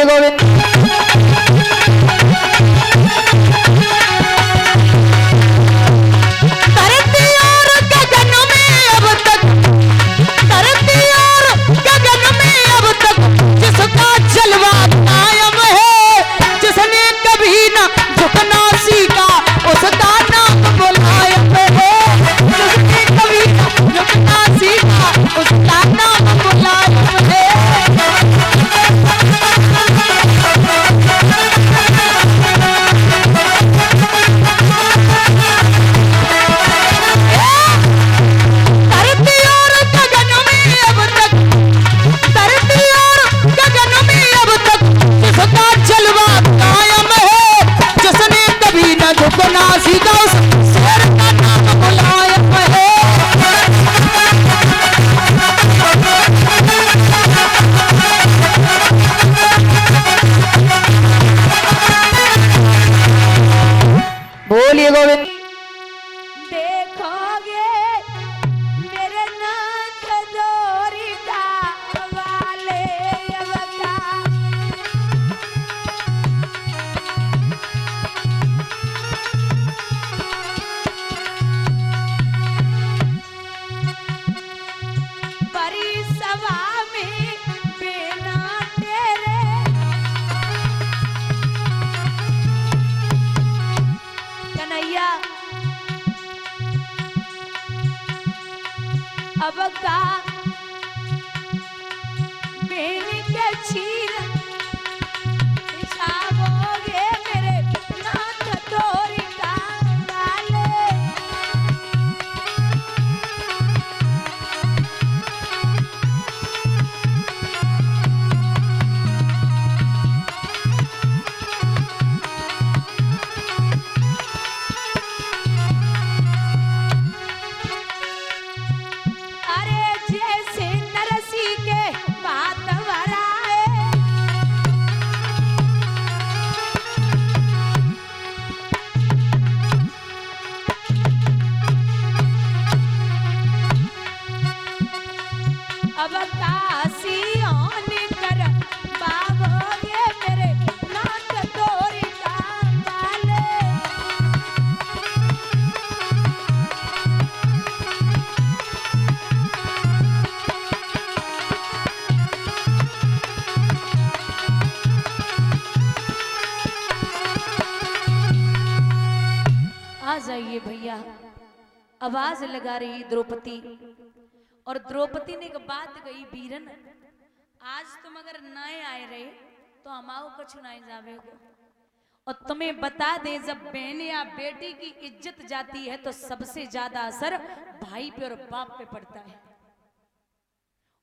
गोविंद। धरती और गगन में अब तक, धरती और गगन में अब तक जिसका जलवा कायम है, जिसने कभी न झुकना सीखा उसका नाम मुलायम है, जिसने कभी न झुकना सीखा उसका नाम मुलायम है। बोलिए गोविंद। देखोगे मेरे नाथ द्वारिका वाले अवतार, बड़ी सभा में बिना तेरे कन्हैया अब का बेन के छीर बिछाओगे मेरे नाथ द्वारिका वाले। अरे जैसे नरसी के बात भराए, अब काशी आने कर पाओगे मेरे नाथ द्वारिका वाले। आ जाइए भैया, आवाज लगा रही द्रौपदी, और द्रौपदी ने एक बात कही, बीरन आज तुम अगर नए आए रहे तो हमाओ कुछ नहीं जावेगो, और तुम्हें बता दे जब बहन या बेटी की इज्जत जाती है तो सबसे ज्यादा असर भाई पे और बाप पे पड़ता है।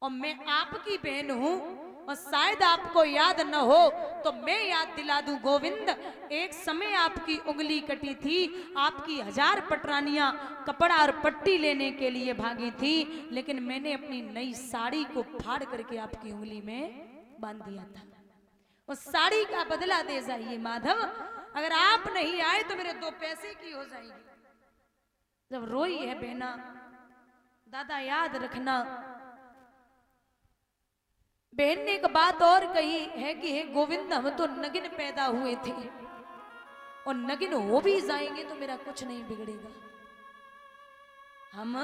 और मैं आपकी बहन हूं, और शायद आपको याद न हो तो मैं याद दिला दूं गोविंद, एक समय आपकी उंगली कटी थी, आपकी 1000 पटरानियां कपड़ा और पट्टी लेने के लिए भागी थी, लेकिन मैंने अपनी नई साड़ी को फाड़ करके आपकी उंगली में बांध दिया था। उस साड़ी का बदला दे जाइए माधव, अगर आप नहीं आए तो मेरे 2 पैसे की हो जाएगी। जब रोई है बहना, दादा याद रखना, बहन ने एक बात और कही है कि हे गोविंद हम तो नगिन पैदा हुए थे, और नगिन हो भी जाएंगे तो मेरा कुछ नहीं बिगड़ेगा। हम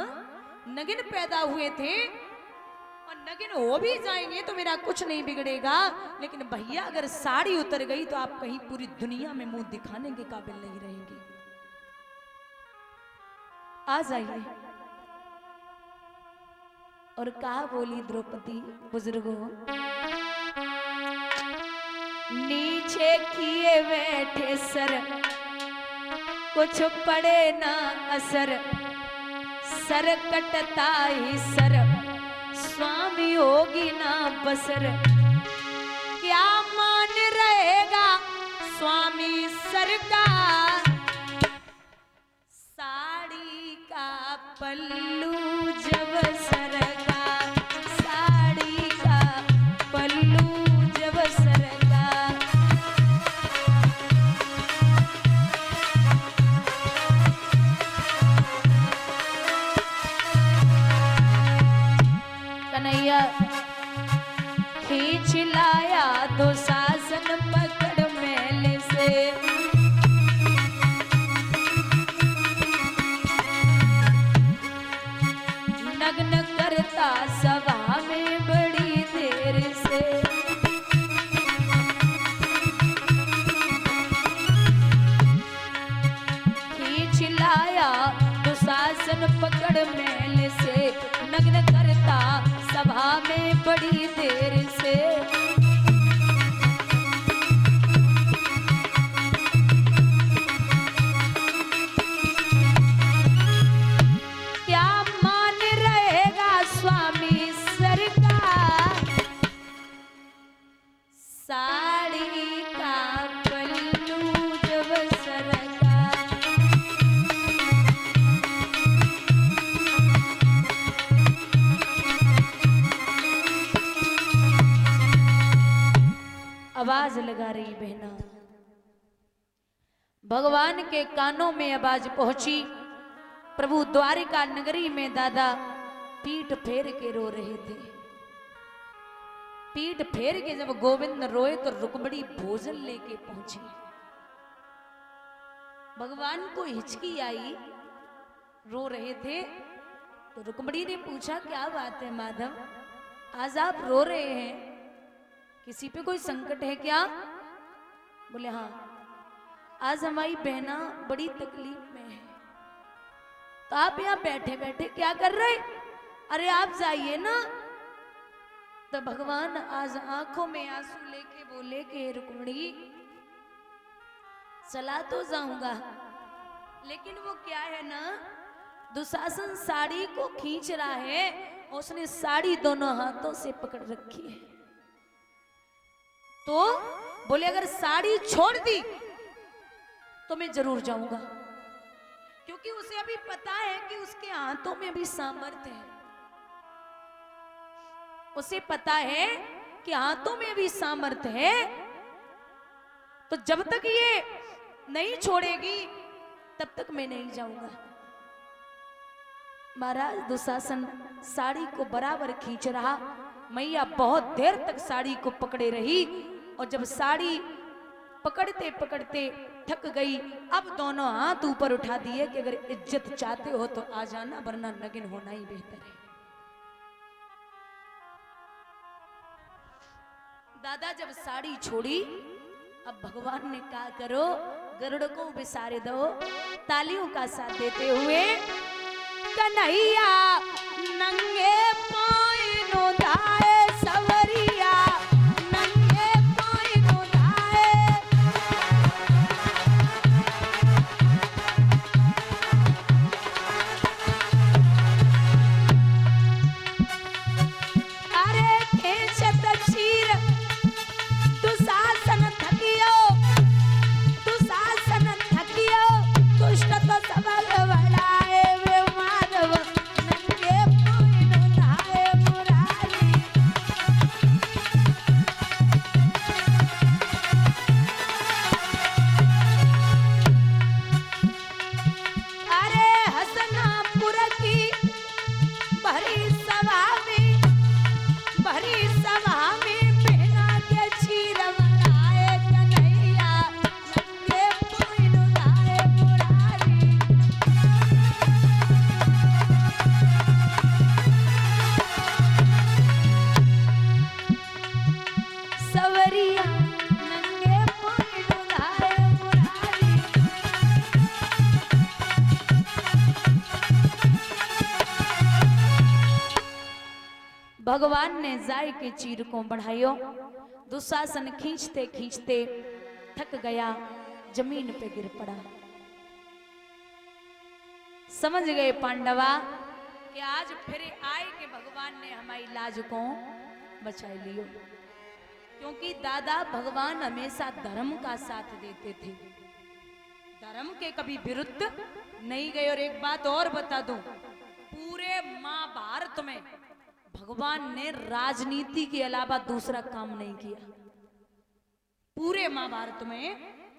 नगिन पैदा हुए थे और नगिन हो भी जाएंगे तो मेरा कुछ नहीं बिगड़ेगा, लेकिन भैया अगर साड़ी उतर गई तो आप कहीं पूरी दुनिया में मुंह दिखाने के काबिल नहीं रहेंगे। आ जाइए। और कहा बोली द्रौपदी, बुजुर्गों नीचे किए बैठे सर, कुछ पड़े ना असर, सर कटता ही सर, स्वामी होगी ना बसर, क्या मान रहेगा स्वामी सरकार, साड़ी का पल्लू जब सरका, साड़ी का पल्लू जब सरका, कन्हैया खींच लाया 2 सास सभा में बड़ी देर से। क्या मान रहेगा स्वामी सरकार, साड़ी का पल्लू जब सरका। आवाज लगा रही बहना। भगवान के कानों में आवाज पहुंची। प्रभु द्वारिका नगरी में दादा पीठ फेर के रो रहे थे। पीठ फेर के जब गोविंद रोए तो रुक्मणी भोजन लेके पहुंची। भगवान को हिचकी आई, रो रहे थे तो रुक्मणी ने पूछा क्या बात है माधव, आज आप रो रहे हैं, किसी पे कोई संकट है क्या? बोले हाँ, आज हमारी बहना बड़ी तकलीफ में है। तो आप यहाँ बैठे बैठे क्या कर रहे? अरे आप जाइए ना। तो भगवान आज आंखों में आंसू लेके बोले कि रुक्मणी चला तो जाऊंगा, लेकिन वो क्या है ना, दुशासन साड़ी को खींच रहा है, उसने साड़ी दोनों हाथों से पकड़ रखी है। तो बोले अगर साड़ी छोड़ दी तो मैं जरूर जाऊंगा, क्योंकि उसे अभी पता है कि उसके हाथों में भी सामर्थ्य है। उसे पता है कि हाथों में भी सामर्थ्य है, तो जब तक ये नहीं छोड़ेगी तब तक मैं नहीं जाऊंगा। महाराज दुशासन साड़ी को बराबर खींच रहा। मैया बहुत देर तक साड़ी को पकड़े रही, और जब साड़ी पकड़ते पकड़ते थक गई, अब दोनों हाथ ऊपर उठा दिए कि अगर इज्जत चाहते हो तो आ जाना, वरना नगिन होना ही बेहतर है। दादा जब साड़ी छोड़ी, अब भगवान ने कहा करो गरुड़ को बिसारे दो। तालियों का साथ देते हुए कन्हैया नंगे पाँव नोधाए सवरिया, नंगे पाँव नोधाए। अरे खींचत चीर दुशासन थकियो, दुशासन थकियो, दुष्ट तो सबक बढ़ाए वे माधव, नंगे पाँव नोधाए मुरारी। अरे हसनापुर की भरी सभा में, भरी सभा में बिना के चीर मराए कन्हैया, नंगे पाँव नोधाए मुरारी। सवरिया नंगे पाँव नोधाए मुरारी। भगवान ने जाय के चीर को बढ़ायो। दुशासन खींचते खींचते थक गया, जमीन पे गिर पड़ा। समझ गए पांडवा कि आज फिर आए कि भगवान ने हमारी लाज को बचा लियो, क्योंकि दादा भगवान हमेशा धर्म का साथ देते थे, धर्म के कभी विरुद्ध नहीं गए। और एक बात और बता दूं, पूरे महाभारत में भगवान ने राजनीति के अलावा दूसरा काम नहीं किया। पूरे महाभारत में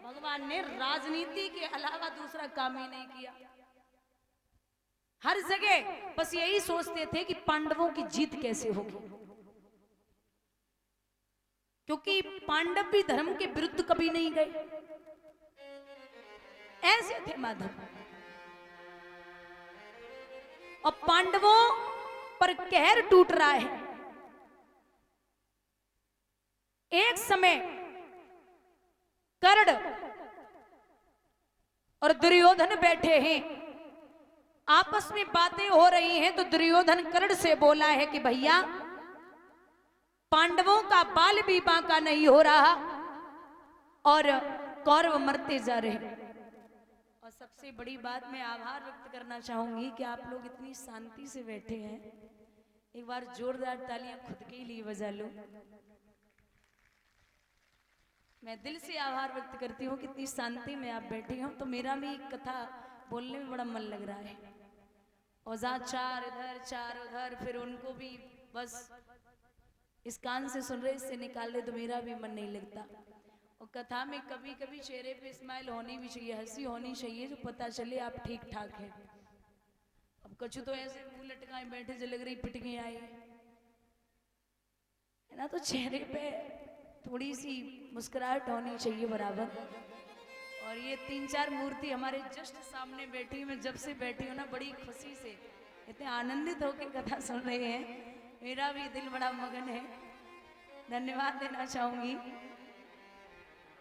भगवान ने राजनीति के अलावा दूसरा काम ही नहीं किया। हर जगह बस यही सोचते थे कि पांडवों की जीत कैसे होगी, क्योंकि पांडव भी धर्म के विरुद्ध कभी नहीं गए। ऐसे थे माधव। और पांडवों पर कहर टूट रहा है। एक समय कर्ण और दुर्योधन बैठे हैं, आपस में बातें हो रही हैं तो दुर्योधन कर्ण से बोला है कि भैया पांडवों का बाल भी बांका नहीं हो रहा और कौरव मरते जा रहे हैं। और सबसे बड़ी बात मैं आभार व्यक्त करना चाहूंगी कि आप लोग इतनी शांति से बैठे हैं। एक बार जोरदार तालियां खुद के लिए बजा लो। मैं दिल से आभार व्यक्त करती हूँ कि इतनी शांति में आप बैठे हो। तो मेरा भी कथा बोलने में बड़ा मन लग रहा है। औजार चार इधर चार उधर, फिर उनको भी बस इस कान से सुन रहे इससे निकाल दे तो मेरा भी मन नहीं लगता। और कथा में कभी कभी चेहरे पे स्माइल होनी भी चाहिए, हंसी होनी चाहिए, जो पता चले आप ठीक ठाक हैं। अब कछु तो ऐसे मुंह लटकाए बैठे जो लग रही पिटके आए है ना, तो चेहरे पे थोड़ी सी मुस्कुराहट होनी चाहिए बराबर। और ये 3-4 मूर्ति हमारे जस्ट सामने बैठी, मैं जब से बैठी हूँ ना बड़ी खुशी से इतने आनंदित होकर कथा सुन रहे हैं, मेरा भी दिल बड़ा मगन है। धन्यवाद देना चाहूंगी।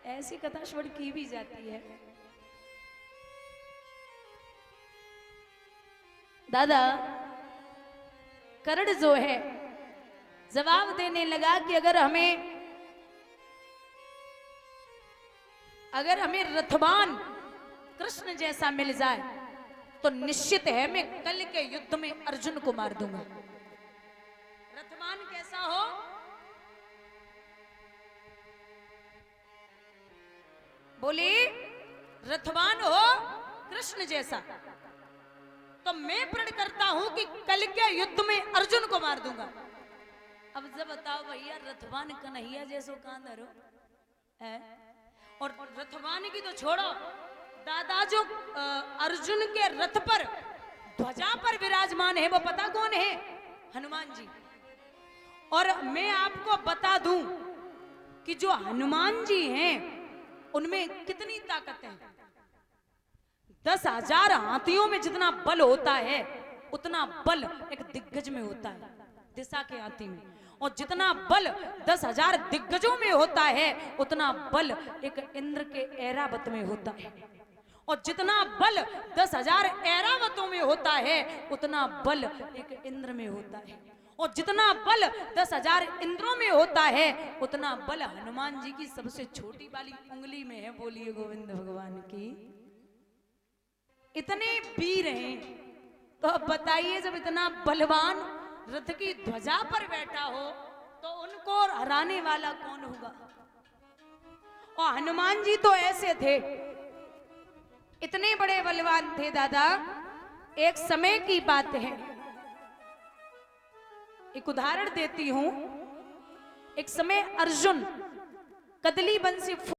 ऐसी कथा श्रवण की भी जाती है। दादा कर्ण जो है जवाब देने लगा कि अगर हमें रथवान कृष्ण जैसा मिल जाए तो निश्चित है मैं कल के युद्ध में अर्जुन को मार दूंगा। रथवान कैसा हो? बोले रथवान हो कृष्ण जैसा, तो मैं प्रण करता हूं कि कल के युद्ध में अर्जुन को मार दूंगा। अब जब बताओ भैया रथवान कन्हैया जैसो कहां धरो है? और रथवान की तो छोड़ो, दादा जो अर्जुन के रथ पर ध्वजा पर विराजमान है वो पता कौन है? हनुमान जी। और मैं आपको बता दूं कि जो हनुमान जी हैं उनमें कितनी ताकत है। 10,000 हाथियों में जितना बल होता है उतना बल एक दिग्गज में होता है, दिशा के हाथी में। और जितना बल 10,000 दिग्गजों में होता है उतना बल एक इंद्र के ऐरावत में होता है। और जितना बल 10,000 ऐरावतों में होता है उतना बल एक इंद्र में होता है। और जितना बल 10,000 इंद्रों में होता है उतना बल हनुमान जी की सबसे छोटी वाली उंगली में है। बोलिए गोविंद भगवान की। इतने वीर हैं, तो अब बताइए जब इतना बलवान रथ की ध्वजा पर बैठा हो तो उनको हराने वाला कौन होगा? और हनुमान जी तो ऐसे थे, इतने बड़े बलवान थे दादा। एक समय की बात है, एक उदाहरण देती हूं। एक समय अर्जुन कदली बंसी